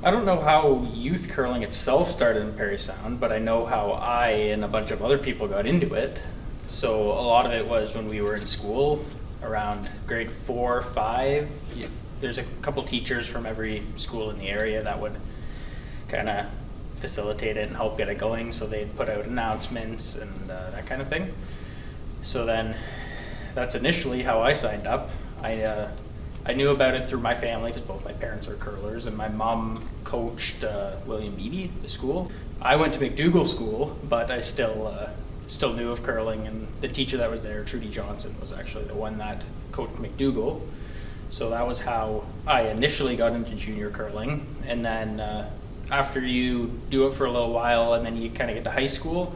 I don't know how youth curling itself started in Parry Sound, but I know how I and a bunch of other people got into it. So a lot of it was when we were in school, around grade 4, 5. There's a couple teachers from every school in the area that would kind of facilitate it and help get it going. So they'd put out announcements and that kind of thing. So then that's initially how I signed up. I knew about it through my family because both my parents are curlers, and my mom coached William Beebe, the school. I went to McDougall School, but I still knew of curling, and the teacher that was there, Trudy Johnson, was actually the one that coached McDougall. So that was how I initially got into junior curling, and then after you do it for a little while and then you kind of get to high school,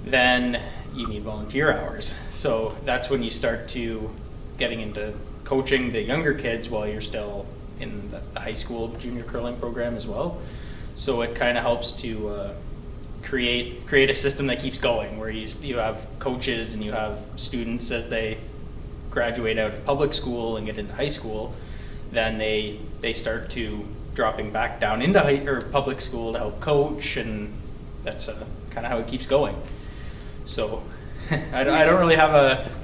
then you need volunteer hours. So that's when you start to getting into coaching the younger kids while you're still in the high school junior curling program as well. So it kind of helps to create a system that keeps going, where you have coaches and you have students as they graduate out of public school and get into high school. Then they start to dropping back down into public school to help coach, and that's kind of how it keeps going. So I don't really have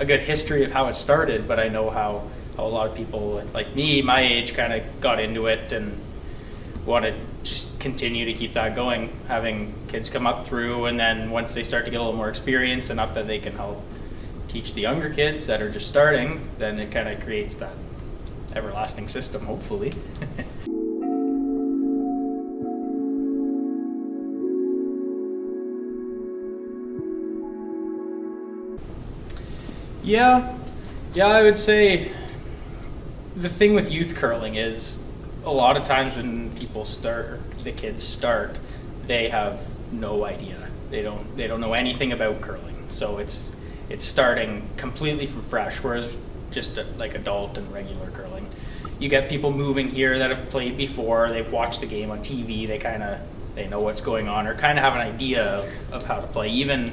a good history of how it started, but I know how a lot of people like me, my age, kind of got into it and want to just continue to keep that going, having kids come up through, and then once they start to get a little more experience, enough that they can help teach the younger kids that are just starting, then it kind of creates that everlasting system, hopefully. Yeah, I would say the thing with youth curling is a lot of times when people start, the kids start, they have no idea. They don't know anything about curling. So it's starting completely from fresh, whereas just like adult and regular curling, you get people moving here that have played before, they've watched the game on TV, they know what's going on, or kind of have an idea of how to play, even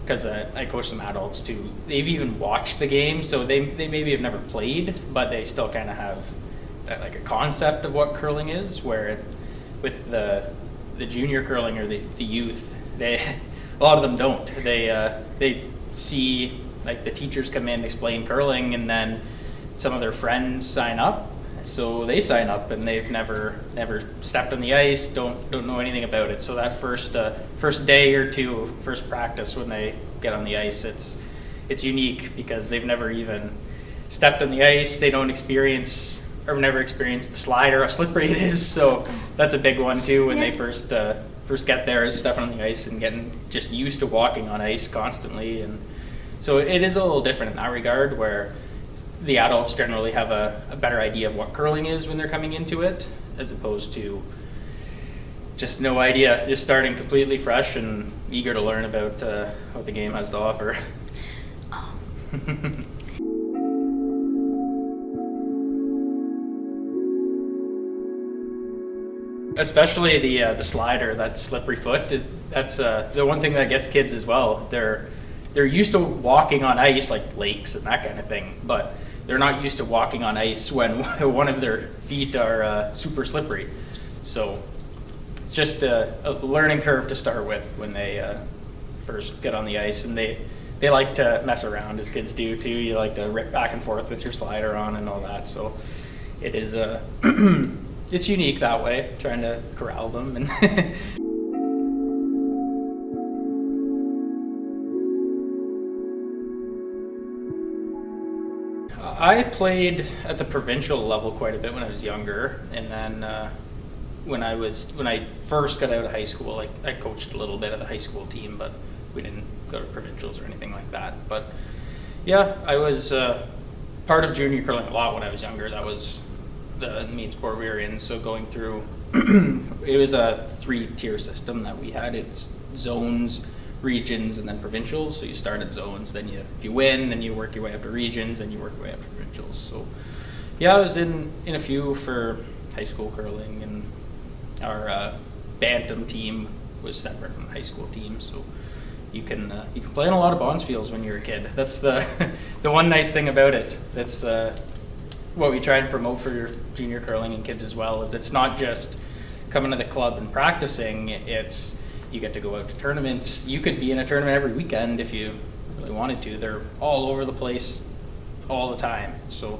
because I coach some adults too. They've even watched the game, so they maybe have never played, but they still kind of have like a concept of what curling is, where with the junior curling or the youth, a lot of them don't. They see like the teachers come in, explain curling, and then some of their friends sign up. So they sign up and they've never stepped on the ice, don't know anything about it. So that first day or two, first practice when they get on the ice, it's unique because they've never even stepped on the ice. They don't experience or never experienced the slide or how slippery it is. So that's a big one too when they first get there, is stepping on the ice and getting just used to walking on ice constantly. And so it is a little different in that regard, where the adults generally have a better idea of what curling is when they're coming into it, as opposed to just no idea, just starting completely fresh and eager to learn about what the game has to offer. Oh. Especially the slider, that slippery foot. That's the one thing that gets kids as well. They're used to walking on ice, like lakes and that kind of thing, but they're not used to walking on ice when one of their feet are super slippery. So it's just a learning curve to start with when they first get on the ice, and they like to mess around, as kids do too. You like to rip back and forth with your slider on and all that. So it is it's unique that way, trying to corral them. And I played at the provincial level quite a bit when I was younger, and then when I first got out of high school, I coached a little bit of the high school team, but we didn't go to provincials or anything like that. But yeah, I was part of junior curling a lot when I was younger. That was the main sport we were in. So going through, it was a 3-tier system that we had. It's zones, regions, and then provincials. So you start at zones, then if you win, then you work your way up to regions, then you work your way up to provincials. So yeah, I was in a few for high school curling, and our bantam team was separate from the high school team. So you can play in a lot of bonspiels when you're a kid. That's the one nice thing about it. That's what we try and promote for junior curling and kids as well. Is it's not just coming to the club and practicing, you get to go out to tournaments. You could be in a tournament every weekend if you really wanted to. They're all over the place all the time. So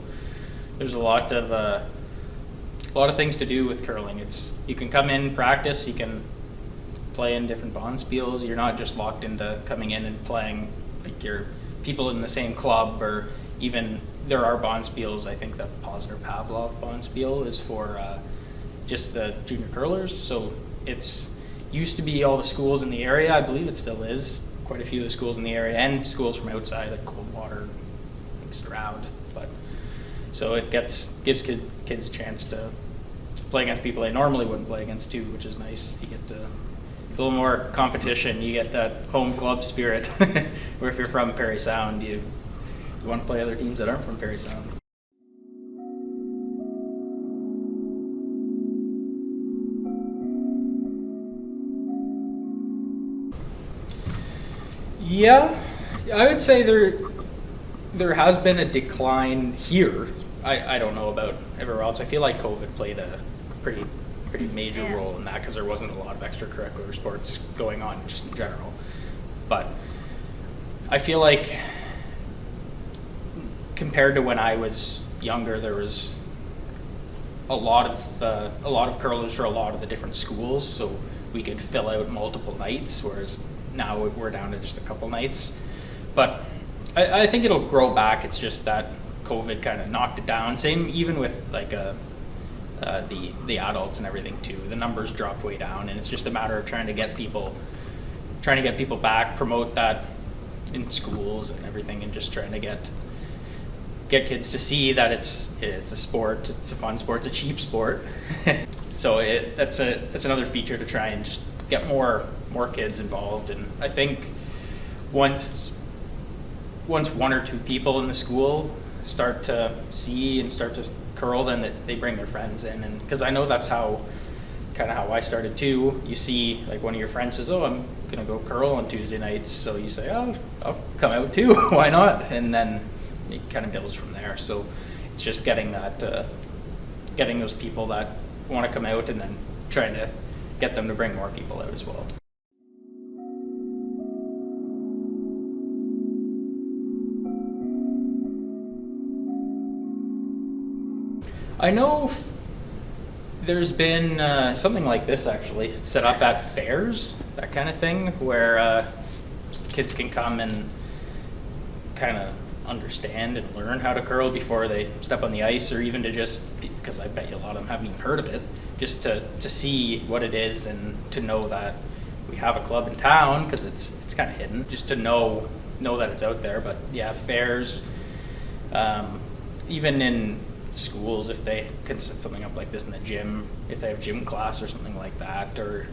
there's a lot of things to do with curling. You can come in, practice, you can play in different bonspiels. You're not just locked into coming in and playing like your people in the same club, or even there are bonspiels. I think the Posner Pavlov bonspiel is for just the junior curlers. So it's used to be all the schools in the area. I believe it still is. Quite a few of the schools in the area and schools from outside, like Coldwater, like Stroud. But so it gives kids a chance to play against people they normally wouldn't play against too, which is nice. You get a little more competition. You get that home club spirit. Where if you're from Parry Sound, you want to play other teams that aren't from Parry Sound. Yeah, I would say there has been a decline here. I don't know about everywhere else. I feel like COVID played a pretty major role in that, because there wasn't a lot of extracurricular sports going on just in general. But I feel like compared to when I was younger, there was a lot of curlers for a lot of the different schools, so we could fill out multiple nights, whereas now we're down to just a couple nights. But I think it'll grow back. It's just that COVID kind of knocked it down. Same even with like the adults and everything too. The numbers dropped way down, and it's just a matter of trying to get people back, promote that in schools and everything, and just trying to get kids to see that it's a sport, it's a fun sport, it's a cheap sport. So that's another feature to try and just get more kids involved. And I think once one or two people in the school start to see and start to curl, then they bring their friends in. And because I know that's how I started too. You see, like, one of your friends says, "Oh, I'm gonna go curl on Tuesday nights," so you say, "Oh, I'll come out too." Why not? And then it kind of builds from there. So it's just getting those people that want to come out, and then trying to get them to bring more people out as well. I know there's been something like this actually set up at fairs, that kind of thing, where kids can come and kind of understand and learn how to curl before they step on the ice, or even to just, because I bet you a lot of them haven't even heard of it, just to see what it is and to know that we have a club in town, because it's kind of hidden, just to know that it's out there. But yeah, fairs, even in schools, if they can set something up like this in the gym, if they have gym class or something like that, or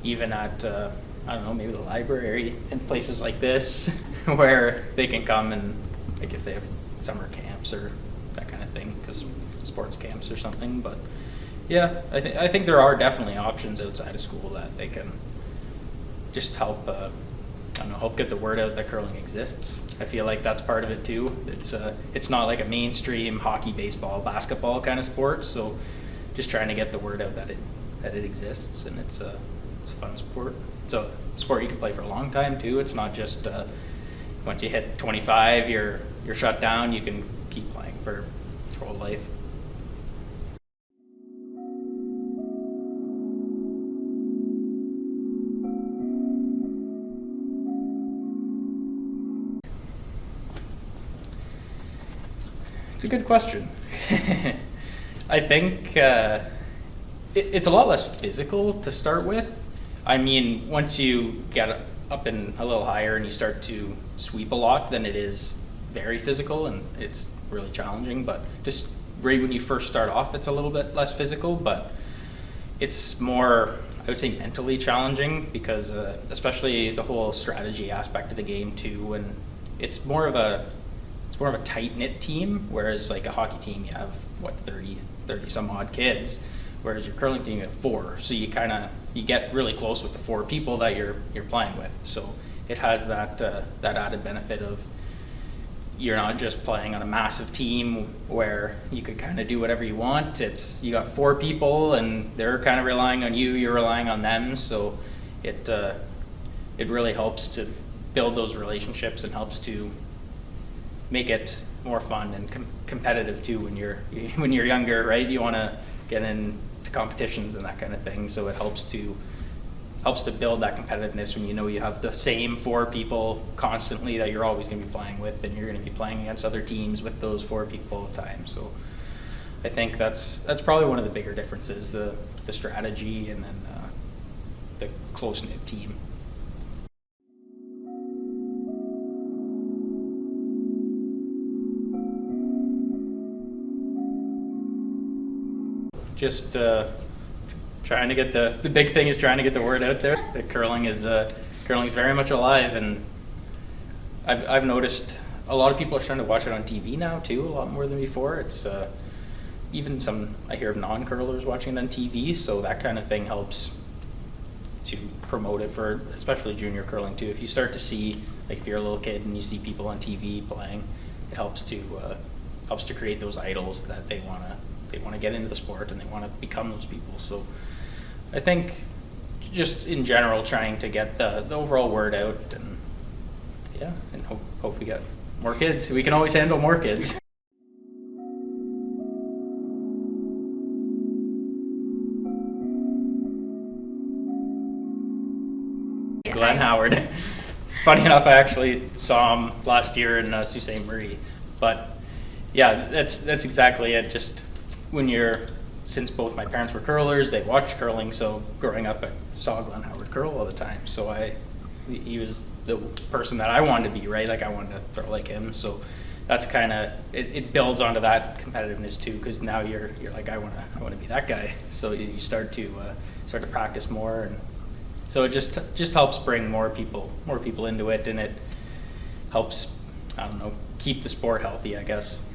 even at I don't know, maybe the library and places like this where they can come, and like if they have summer camps or that kind of thing, because sports camps or something. But yeah, I think there are definitely options outside of school that they can just help help get the word out that curling exists. I feel like that's part of it too. It's not like a mainstream hockey, baseball, basketball kind of sport. So just trying to get the word out that it exists, and it's a fun sport. It's a sport you can play for a long time too. It's not just once you hit 25, you're shut down. You can keep playing for your whole life. It's a good question. I think it's a lot less physical to start with. I mean, once you get up and a little higher and you start to sweep a lot, then it is very physical and it's really challenging. But just right when you first start off, it's a little bit less physical, but it's more, I would say, mentally challenging, because especially the whole strategy aspect of the game too. And it's more of a tight-knit team, whereas like a hockey team, you have 30 some odd kids, whereas your curling team, you have 4. So you get really close with the 4 people that you're playing with. So it has that added benefit of you're not just playing on a massive team where you could kind of do whatever you want. It's, you got 4 people and they're kind of relying on you, you're relying on them. So it really helps to build those relationships and helps to make it more fun and competitive too when you're younger, right? You want to get into competitions and that kind of thing. So it helps to build that competitiveness when you know you have the same 4 people constantly that you're always going to be playing with, and you're going to be playing against other teams with those 4 people all the time. So I think that's probably one of the bigger differences, the strategy and then the close-knit team. Just trying to get the big thing is trying to get the word out there that curling is very much alive, and I've noticed a lot of people are starting to watch it on TV now too, a lot more than before. It's even some, I hear of non-curlers watching it on TV, so that kind of thing helps to promote it for especially junior curling too. If you start to see, like if you're a little kid and you see people on TV playing, it helps to create those idols that they want to get into the sport and they want to become those people. So I think just in general trying to get the overall word out, and yeah, and hope we get more kids. We can always handle more kids. Glenn Howard. Funny enough, I actually saw him last year in Sault Ste. Marie. But yeah, that's exactly it. Just since both my parents were curlers, they watched curling, so growing up I saw Glenn Howard curl all the time. So he was the person that I wanted to be, right? Like I wanted to throw like him. So that's kind of, it builds onto that competitiveness too, because now you're like, I want to be that guy. So you start to practice more, and so it just helps bring more people into it, and it helps, I don't know, keep the sport healthy, I guess.